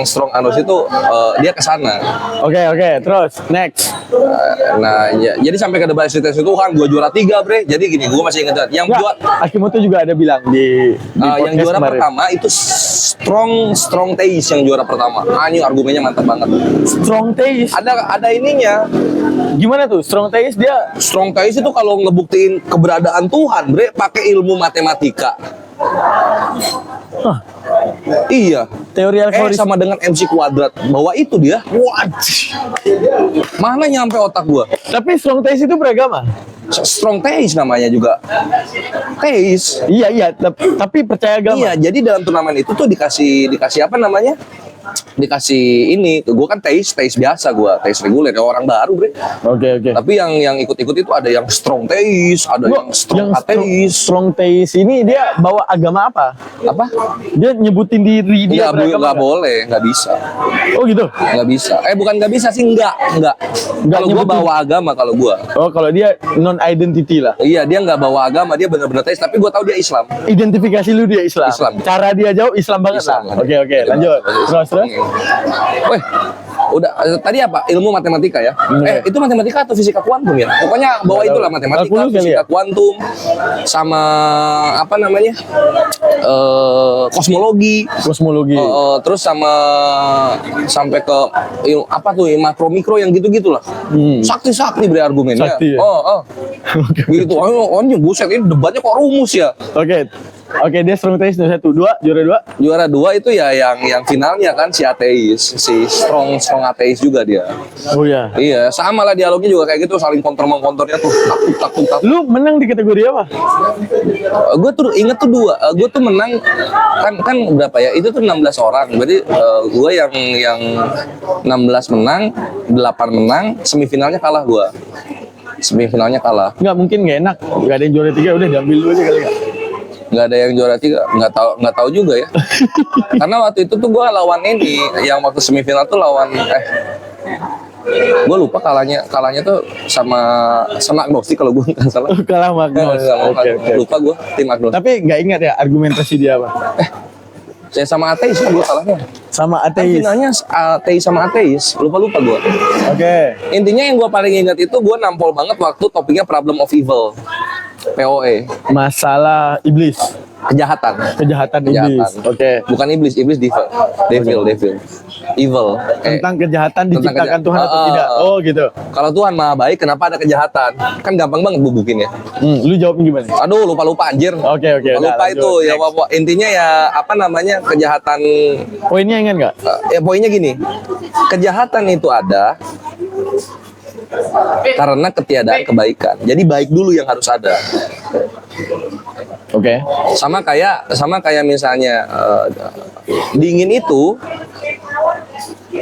strong anus itu dia kesana. Oke, terus next. Nah, ya, jadi sampai ke debat eksistensi Tuhan, gua juara 3 bre. Jadi gini, gua masih ingat yang Nggak, Akimoto juga ada bilang di yang podcast juara kemarin. pertama itu strong teis yang juara pertama. Anjing, argumennya mantap banget. Strong taste. Ada ininya. Gimana tuh? Strong taste dia Strong teis itu kalau ngebuktiin keberadaan Tuhan, bre, pakai ilmu matematika. Iya. teori algoritma. Sama dengan MC kuadrat. Bahwa itu dia. Wajib. Mana nyampe otak gua? Tapi strong taste itu beragama. Strong teis namanya juga. Teis. Iya, tapi percaya agama. Iya, jadi dalam turnamen itu tuh dikasih apa namanya? Dikasih ini, gue kan teis biasa, gue teis reguler, orang baru bre. Oke. Tapi yang ikut-ikut itu ada yang strong teis, ada yang strong ateis. Strong taste ini dia bawa agama apa? Apa? Dia nyebutin diri dia beragama Nggak boleh, nggak bisa, Oh gitu. nggak bisa. Bukan nggak bisa sih, nggak. Kalau gue nyebutin. bawa agama, kalau gue. Oh, kalau dia non identity lah. Iya, dia nggak bawa agama, dia benar-benar teis. Tapi gue tahu dia Islam. Identifikasi lu dia Islam. Islam. Cara dia jauh Islam banget Islam. lah. Oke, lanjut. Terus. Weh, udah tadi apa? Ilmu matematika ya? Itu matematika atau fisika kuantum ya? Pokoknya bawa itulah matematika, Kalkulus kali fisika ya? kuantum, sama apa namanya? Kosmologi. Kosmologi. Terus sampai ke apa tuh makro mikro yang gitu-gitulah. Sakti bre argumennya. Sakti ya? Gitu. Oh, buset, ini debatnya kok rumus ya. Oke, dia strong taste 1, 2, juara 2. Juara 2 itu ya yang finalnya kan si ateis, si strong ateis juga dia. Oh ya. Iya, sama lah dialognya juga kayak gitu, saling counter-mengcounternya tuh. Tak. Lu menang di kategori apa? Gue tuh inget tuh 2. Gue tuh menang kan berapa ya? Itu tuh 16 orang. Berarti gue yang 16 menang, 8 menang, semifinalnya kalah gue. Semifinalnya kalah. Nggak, mungkin nggak enak. Nggak ada yang juara 3, udah diambil dulu aja kali nggak? Nggak ada yang juara 3, nggak tahu juga ya. Karena waktu itu tuh gue lawan ini, yang waktu semifinal tuh lawan gue lupa kalahnya tuh sama agnostik kalau gue nggak salah. Kalah Magnos. Oke. Lupa gue tim agnostik. Tapi nggak ingat ya argumentasi dia apa? Saya sama ateis gue kalahnya. Sama Kan ateis. finalnya ateis sama ateis, lupa gue. Oke. Intinya yang gue paling ingat itu gue nampol banget waktu topiknya problem of evil, POE, Masalah iblis. Kejahatan iblis. Oke. Bukan iblis devil, evil. Tentang kejahatan Tentang diciptakan Tuhan atau Ah, tidak? Oh gitu. Kalau Tuhan maha baik, kenapa ada kejahatan? Kan gampang banget bubukin ya. Lu jawabnya gimana? Aduh, lupa anjir. Oke, udah, Lupa lanjut. itu ya. Next. Intinya ya apa namanya kejahatan. Poinnya ingat nggak? Ya poinnya gini, kejahatan itu ada karena ketiadaan kebaikan. Jadi baik dulu yang harus ada. Oke. Sama kayak misalnya dingin itu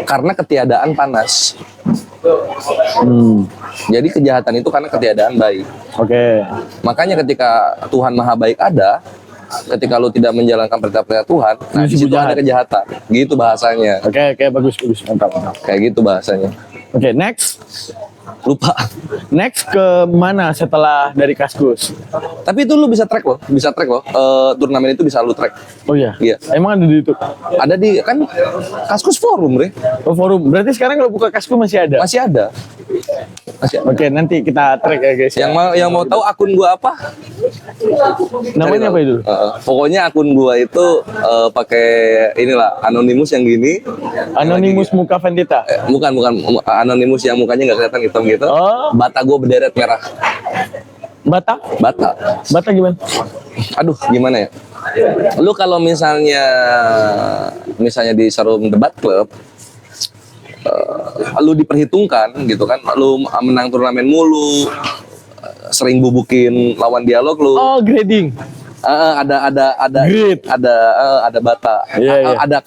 karena ketiadaan panas. Jadi kejahatan itu karena ketiadaan baik. Oke. Makanya ketika Tuhan Maha Baik ada, ketika lu tidak menjalankan perintah-perintah Tuhan, nah di situ ada kejahatan. Gitu bahasanya. Oke, bagus, mantap. Kayak gitu bahasanya. Oke, next. Lupa. Next ke mana setelah dari Kaskus? Tapi itu lu bisa track loh. Turnamen itu bisa lu track. Oh iya? Iya. Emang ada di YouTube? Ada di kan Kaskus Forum, Bre. Oh, forum. Berarti sekarang kalau buka Kaskus masih ada? Masih ada. Oke, nanti kita track ya guys. Yang mau tahu akun gua apa? Namanya apa itu? Pokoknya akun gua itu pakai inilah Anonymous yang gini. Anonymous Muka Vendetta. Bukan Anonymous yang mukanya nggak kelihatan hitam gitu. Oh. Bata gua berderet merah. Bata gimana? Aduh, gimana ya? Lu kalau misalnya di Serum Debat Club, lu diperhitungkan gitu kan, lu menang turnamen mulu, sering bubukin lawan dialog lu. Oh, grading. Ada Grade. ada bata. Iya. Ada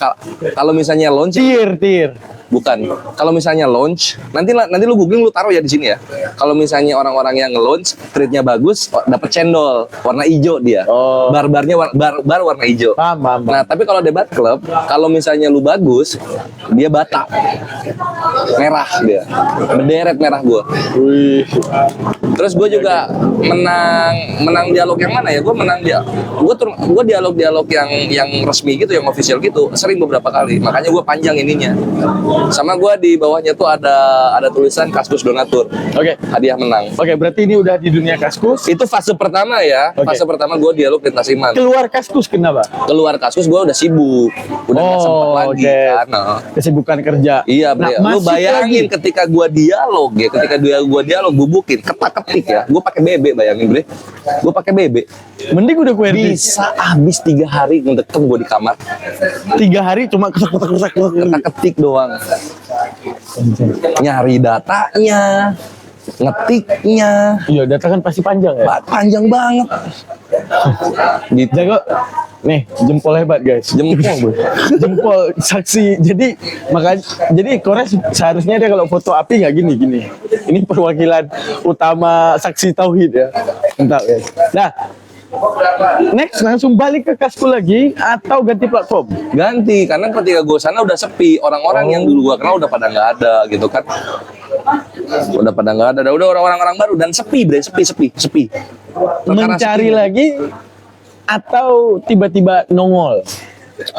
kalau misalnya launch Tier. bukan. Kalau misalnya launch, nanti lu googling, lu taruh ya di sini ya. Kalau misalnya orang-orang yang nge-launch treatnya bagus, dapat cendol warna hijau dia. Oh. Barbarnya bar warna hijau. Paham. Nah, tapi kalau debat klub, kalau misalnya lu bagus, dia bata. Merah dia. Berderet merah gua. Wih. Terus gue juga menang dialog yang mana ya? Gue menang gue dialog yang resmi gitu, yang official gitu, sering beberapa kali. Makanya gue panjang ininya. Sama gue di bawahnya tuh ada tulisan Kaskus Donatur. Oke. Hadiah menang. Oke, berarti ini udah di dunia Kaskus. Itu fase pertama ya. Oke. Fase pertama gue dialog lintas iman. Keluar Kaskus kenapa? Keluar Kaskus gue udah sibuk, udah nggak sempet lagi kan. Nah. Kesibukan kerja. Iya, Bre. Lu bayangin ketika gua dialog ya, gua dialog bubukin, ketik ya. Gua pakai BB, bayangin, Bre. Gua pakai BB. Mending udah QWERTY. Bisa habis 3 hari ngedekem gua di kamar. 3 hari cuma ketak. Ketik doang. Nyari datanya, ngetiknya. Iya, data kan pasti panjang ya. Panjang banget. Gitu. Jago. Nih, jempol hebat guys. Jempol saksi. Jadi Kores seharusnya dia kalau foto api nggak gini. Ini perwakilan utama saksi tauhid ya. Entah guys. Nah, next langsung balik ke Kaskus lagi atau ganti platform? Ganti, karena ketika gue sana udah sepi. Orang-orang yang dulu gue kenal udah pada nggak ada gitu kan. Udah pada nggak ada. Udah orang-orang baru dan sepi, Bre. Sepi. Mencari lagi atau tiba-tiba nongol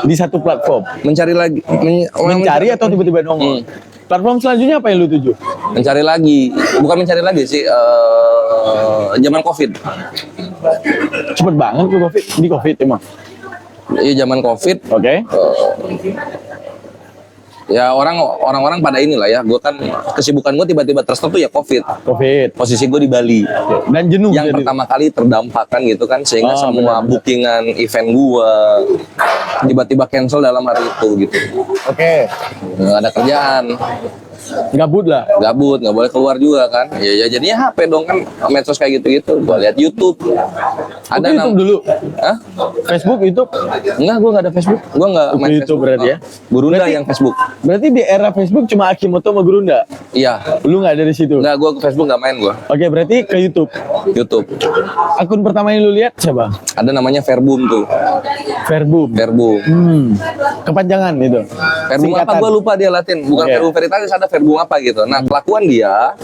di satu platform? Mencari lagi. Mencari atau tiba-tiba nongol? Platform selanjutnya apa yang lu tuju? Mencari lagi. Bukan mencari lagi sih. Zaman COVID. Cepet banget tuh COVID. Di COVID emang. Iya, zaman COVID. Oke. Ya orang-orang pada inilah ya. Gue kan kesibukan gue tiba-tiba terstop tuh ya COVID. Posisi gue di Bali. Dan jenuh. Yang pertama kali terdampak kan gitu kan, sehingga semua bookingan event gue tiba-tiba cancel dalam hari itu gitu. Oke. Nggak ada kerjaan. Gabut lah. Gabut, nggak boleh keluar juga kan. Ya jadinya HP dong kan, medsos kayak gitu-gitu. Gue lihat YouTube. Ada YouTube dulu. Hah? Facebook, YouTube? Enggak, gue nggak ada Facebook. Gue nggak main YouTube Facebook. berarti ya. Gurunda yang Facebook. Berarti di era Facebook cuma Akimoto sama Gurunda? Iya. Lu nggak ada di situ? Nggak, gue ke Facebook nggak main gue. Oke, berarti ke YouTube. YouTube. Akun pertama yang lu lihat siapa? Ada namanya Verbum tuh. Verbum. Kepanjangan itu. Verbum apa gue lupa dia Latin. Bukan Verbum Veritatis, ada Verbum apa gitu. Nah, kelakuan dia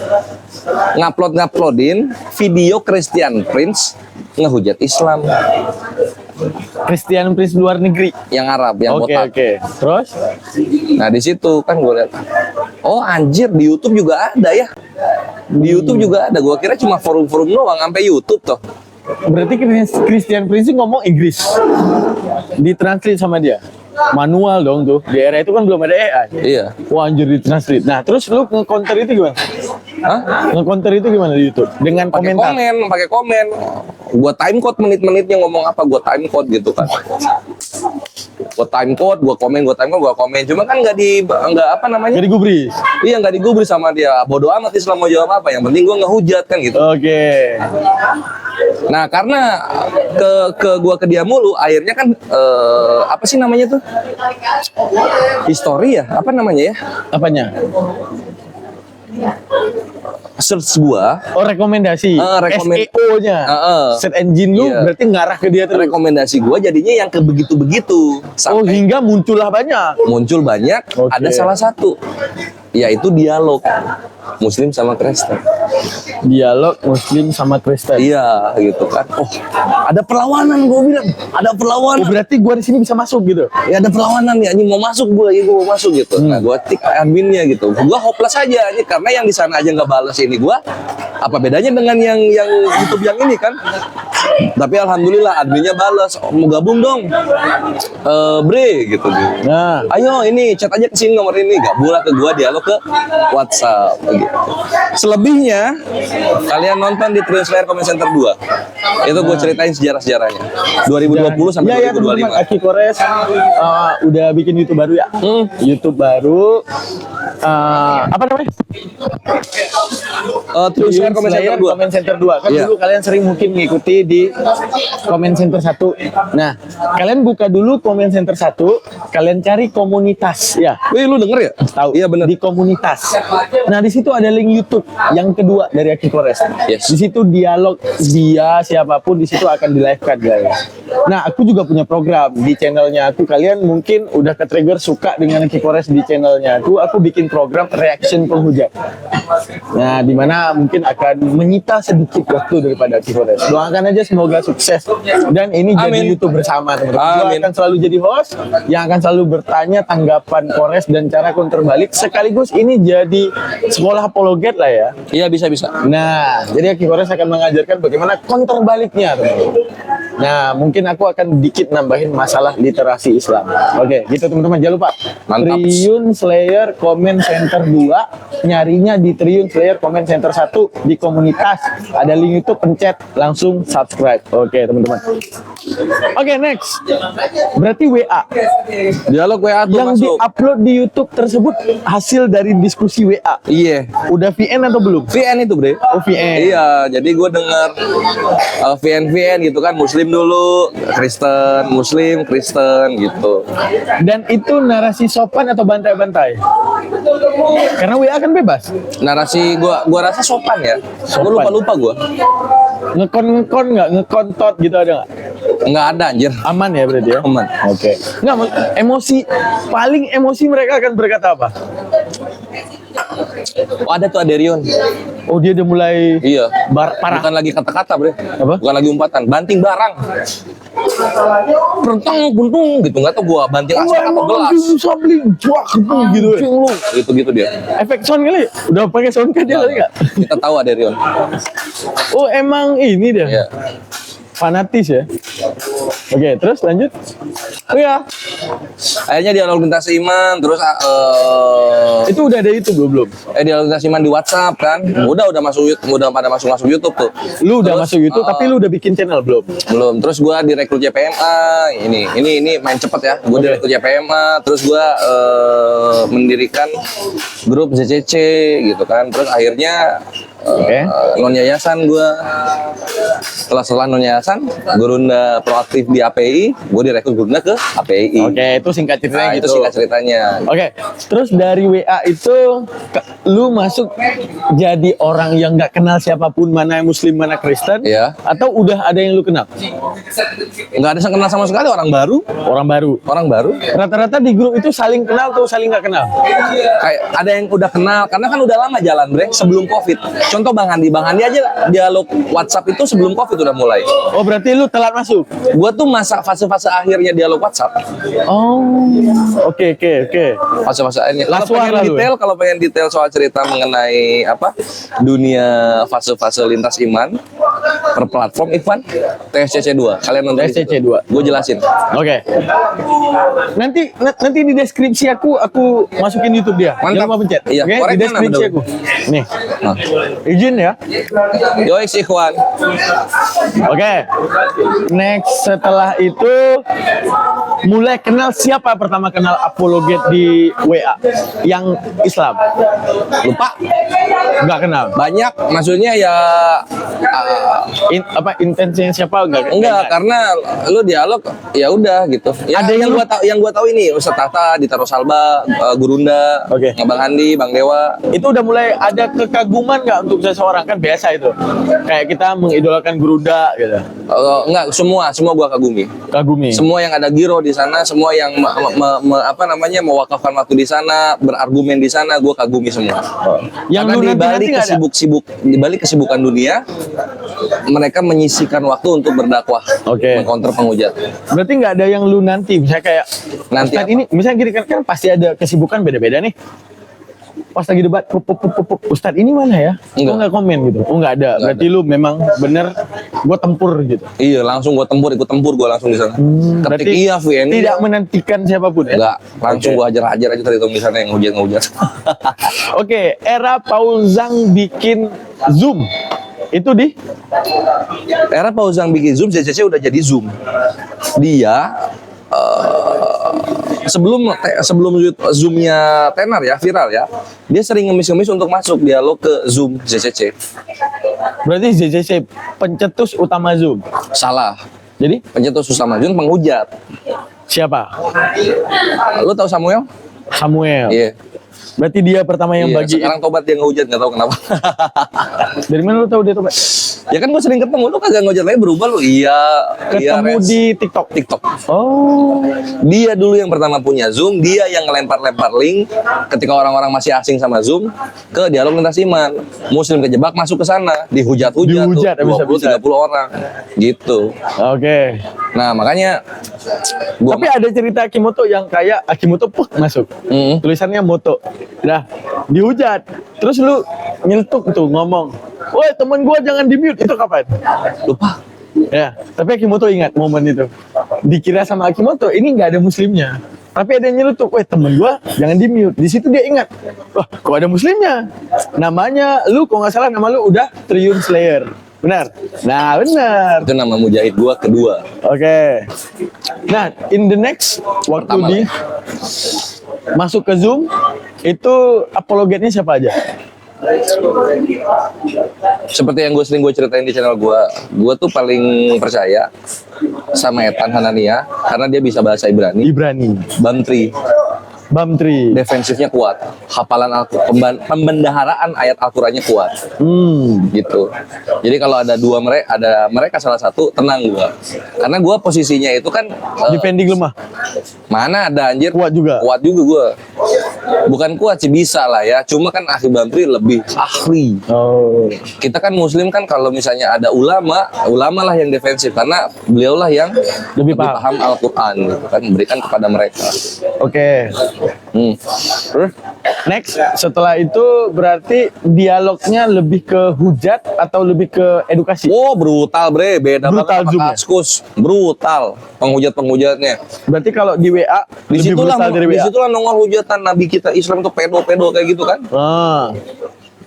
nguploadin video Christian Prince ngehujat Islam. Christian Prince luar negeri. Yang Arab, yang botak. Oke. Terus? Nah, di situ kan gue lihat. Oh, anjir, di YouTube juga ada ya. Di YouTube juga ada. Gue kira cuma forum-forum doang sampai YouTube toh. Berarti Christian Prince ngomong Inggris. Ditranslate sama dia. Manual dong tuh. Di era itu kan belum ada AI. Iya. Wah, anjir ditranslate. Nah, terus lu nge-counter itu gimana? Hah? Nge-counter itu gimana di YouTube? Dengan komentar. Pakai komen. Gua time code menit-menitnya ngomong apa, gua time code gitu kan. Gue time code, gue komen. Cuma kan nggak apa namanya? Jadi gubris. Iya, nggak digubris sama dia. Bodoh amat Islam mau jawab apa. Yang penting gue ngehujat kan gitu. Oke. Nah, karena gua ke dia mulu, akhirnya kan apa sih namanya tuh? History ya? Apa namanya ya? Apanya? Search gua, Rekomendasi. rekomend- SEO-nya. Search engine lu Iya. berarti ngarah ke dia terus. rekomendasi gua jadinya yang ke begitu-begitu. Oh, Sampai hingga muncullah banyak. muncul banyak, Oke. ada salah satu yaitu dialog Muslim sama Kristen. Dialog Muslim sama Kristen. Iya, gitu kan. Oh, ada perlawanan gua bilang. Ada Oh, perlawanan. berarti gua di sini bisa masuk gitu. Ya ada perlawanan ya, ini mau masuk gue mau masuk gitu. Nah gue tik adminnya gitu. Gue hopeless aja ini karena yang di sana aja nggak balas ini gue. Apa bedanya dengan yang YouTube yang ini kan? Tapi alhamdulillah adminnya balas. Mau gabung dong, Bre gitu. Nah, Ayo ini chat aja ke sini nomor ini. Gabunglah ke gue dialog ke WhatsApp gitu. Selebihnya kalian nonton di Triun Slayer Comment Center 2. Itu gue ceritain sejarah-sejarahnya. 2020 sampai ya, 2025. teman-teman, Aki Kores udah bikin YouTube baru ya. YouTube baru. Apa namanya? Triun Slayer Comment Center 2. Comment Center 2. Kan Iya. dulu kalian sering mungkin mengikuti di Comment Center 1. Nah, kalian buka dulu Comment Center 1, kalian cari komunitas ya. Wih, lu denger ya? Tahu? Iya bener. Di komunitas. Nah, di situ ada link YouTube yang kedua dari Aki Kores. Yes. Di situ dialog dia siapapun di situ akan di live kan guys. Nah, aku juga punya program di channelnya aku. Kalian mungkin udah ke-trigger suka dengan Aki Kores di channelnya aku. Aku bikin program reaction penghujat. Nah, dimana mungkin akan menyita sedikit waktu daripada Aki Kores. Doakan aja semoga sukses. Dan ini jadi Amin. YouTube bersama teman-teman. Gua Amin. akan selalu jadi host yang akan selalu bertanya tanggapan Kores dan cara counter balik. Sekaligus ini jadi sekolah apologet lah ya. Iya bisa. Nah, jadi Aki Kores akan mengajarkan bagaimana counter baliknya, teman-teman. Nah, mungkin aku akan dikit nambahin masalah literasi Islam. Oke, gitu teman-teman. Jangan lupa. Mantap. Triun Slayer Comment Center 2. Nyarinya di Triun Slayer Comment Center 1 di komunitas. Ada link itu, pencet langsung subscribe. Oke, teman-teman. Oke, next. Berarti WA. Dialog WA tuh Yang masuk. di-upload di YouTube tersebut hasil dari diskusi WA. Iya. Udah VN atau belum? VN itu bre. Oh, VN. Iya, jadi gue denger VN gitu kan, Muslim dulu, Muslim, Kristen gitu. Dan itu narasi sopan atau bantai-bantai? Karena WA kan bebas. Narasi gua rasa sopan ya. Sopan. Gue lupa gua. Ngekon nggak? Ngekontot gitu ada nggak? Nggak ada anjir. Aman ya berarti ya? Aman. Oke. Nggak, paling emosi mereka akan berkata apa? Oh, ada tuh Aderion. Oh, dia udah mulai Iya. parah. Bukan lagi kata-kata bre. Apa? Bukan lagi umpatan. Banting barang. Buntung gitu, nggak tau gua banting aspek atau gelas. Bisa beli jual gitu. Anjing lu. Gitu dia. Efek sound kali? Udah pakai sound card dia kali nggak? Kita tahu Aderion. Oh, emang ini dia. Iya. Fanatis ya. Oke, terus lanjut. Oh ya, Akhirnya dialog lintas iman, terus itu udah ada itu belum? dialog lintas iman di WhatsApp kan. Udah masuk, udah pada masuk YouTube tuh. Lu udah Terus, masuk YouTube, tapi lu udah bikin channel belum? belum. Terus gua direkrut JPMA. Ini main cepet ya. Gua direkrut JPMA, terus gua mendirikan grup ZCC gitu kan. Terus akhirnya Oke. non yayasan gua. Setelah non yayasan, Gurunda proaktif di API, gua direkrut Gurunda ke API. Oke, itu singkat ceritanya Nah, itu gitu. singkat ceritanya. Oke, terus dari WA itu lu masuk jadi orang yang nggak kenal siapapun, mana yang Muslim mana Kristen? Iya. Atau udah ada yang lu kenal? Nggak ada yang kenal sama sekali, orang baru. Orang baru. Rata-rata di grup itu saling kenal atau saling nggak kenal? Kayak ada yang udah kenal, karena kan udah lama jalan bre, sebelum COVID. Contoh Bang Handi aja dialog WhatsApp itu sebelum COVID udah mulai. Oh, berarti lu telat masuk? Gua tuh masa fase-fase akhirnya dialog WhatsApp. Oh, oke. Fase-fase akhirnya. Last one lah lu ya? Kalau pengen detail soal cerita mengenai apa dunia fase-fase lintas iman per platform Ivan TSCC 2. Kalian nonton TSCC 2. Gue jelasin. Oke. Nanti di deskripsi aku masukin YouTube dia. Mantap. Jangan lupa pencet. Iya, Oke, di koreknya deskripsi nama aku. Nih. Nah. Izin ya. Yoi ikhwan. Oke. Next setelah itu mulai kenal siapa pertama kenal apologet di WA yang Islam? Lupa. Nggak kenal. Banyak, maksudnya ya Intensinya siapa enggak? enggak, karena lu dialog ya udah gitu. Ya, Ada yang gua tahu ini Ustaz Tata, Dita Rosalba, Gurunda, Oke. Bang Andi, Bang Dewa. Itu udah mulai ada kekaguman nggak untuk seseorang? Kan biasa itu. Kayak kita mengidolakan Guruda gitu. Enggak, semua gua kagumi. Kagumi. Semua yang ada giro di sana, semua yang mewakafkan waktu di sana, berargumen di sana, gua kagumi semua. Yang Karena lu di nanti balik nggak ada? di balik kesibukan dunia, mereka menyisihkan waktu untuk berdakwah, Oke. mengcounter penghujat. Berarti nggak ada yang lu nanti, misalnya kayak Nanti Ustadz apa? ini, misalnya gini kan pasti ada kesibukan beda-beda nih. Pas lagi debat, Ustadz ini mana ya? Enggak. Kok nggak komen gitu? Oh nggak ada. Berarti lu memang bener, gue tempur gitu. Iya, langsung gua ikut tempur gua langsung di sana. Ketik Berarti iya, VN. tidak menantikan siapapun ya? Enggak, langsung Oke. gua hajar-hajar aja tadi tuh di sana yang ngehujat. Oke, era Paul Zhang bikin Zoom. Itu di Era Pauzang bikin Zoom, JCC udah jadi Zoom. Dia sebelum Zoom-nya tenar ya, viral ya. Dia sering ngemis-ngemis untuk masuk dialog ke Zoom JCC. berarti JCC pencetus utama Zoom. Salah. Jadi Pencetus utama Zoom penghujat. siapa? Lu tahu Samuel? Samuel. Iya. Berarti dia pertama yang Iya, bagi. sekarang tobat dia ngehujat, nggak tahu kenapa. Dari mana lu tahu dia tuh, Pak? Ya kan gue sering ketemu, lu kagak ngehujat lagi berubah lu. Iya, Ketemu Rens. di TikTok. TikTok. Oh. Dia dulu yang pertama punya Zoom, dia yang ngelempar-lempar link ketika orang-orang masih asing sama Zoom ke dialog lintas iman. Muslim kejebak masuk ke sana, dihujat-hujat tuh Dihujat, 20 habis-habisan. 30 orang. Gitu. Oke. Nah, makanya gua Tapi ada cerita Akimoto yang kayak Akimoto masuk. Mm. Tulisannya moto. Nah, dihujat. Terus lu nyeletuk tuh ngomong, "Woi, temen gua jangan di-mute." Itu kapan? lupa. Ya, tapi Akimoto ingat momen itu. Dikira sama Akimoto ini nggak ada muslimnya. Tapi ada yang nyeletuk, "Woi, temen gua jangan di-mute." Di situ dia ingat, "Wah, kok ada muslimnya?" Namanya lu, kok nggak salah nama lu udah Triun Slayer. Benar? Nah, benar. Itu nama mujahid gua kedua. Oke. Nah, in the next waktu Pertama di masuk ke Zoom itu apologetnya siapa aja? Seperti yang sering gue ceritain di channel gue tuh paling percaya sama Ethan Hanania karena dia bisa bahasa Ibrani. Ibrani, Bantri, Bamtri. defensifnya kuat, hafalan pembendaharaan ayat Al-Qur'annya kuat. Gitu. Jadi kalau ada mereka salah satu, tenang gua. Karena gua posisinya itu kan Defending lemah. mana ada anjir. Kuat juga. Kuat juga gua. Bukan kuat sih, bisa lah ya. Cuma kan Akhi Bantri lebih ahli. Oh. Kita kan muslim kan kalau misalnya ada ulama lah yang defensif karena beliaulah yang Lebih paham. paham Al-Qur'an gitu kan, memberikan kepada mereka. Oke. Terus Next, setelah itu berarti dialognya lebih ke hujat atau lebih ke edukasi? oh, brutal bre, beda Brutal banget sama Zoom ya? Kaskus. Brutal penghujat-penghujatnya. Berarti kalau di WA lebih brutal dari WA. Disitulah nongol hujatan Nabi kita Islam tuh pedo-pedo kayak gitu kan. Ah,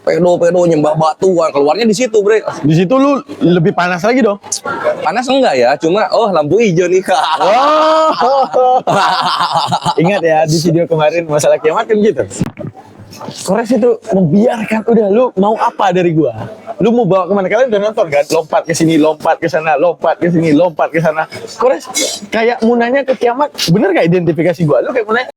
Pedo-pedo nyembah batuan, keluarnya di situ bre. di situ lu lebih panas lagi dong. Panas enggak ya, cuma lampu hijau nih kak. Oh. Ingat ya di video kemarin masalah kiamat kan gitu. Kores itu membiarkan, udah lu mau apa dari gua? Lu mau bawa kemana? Kalian udah nonton kan? Lompat ke sini, lompat ke sana, lompat ke sini, lompat ke sana. Kores kayak mau nanya ke kiamat, bener gak identifikasi gua? Lu kayak mau nanya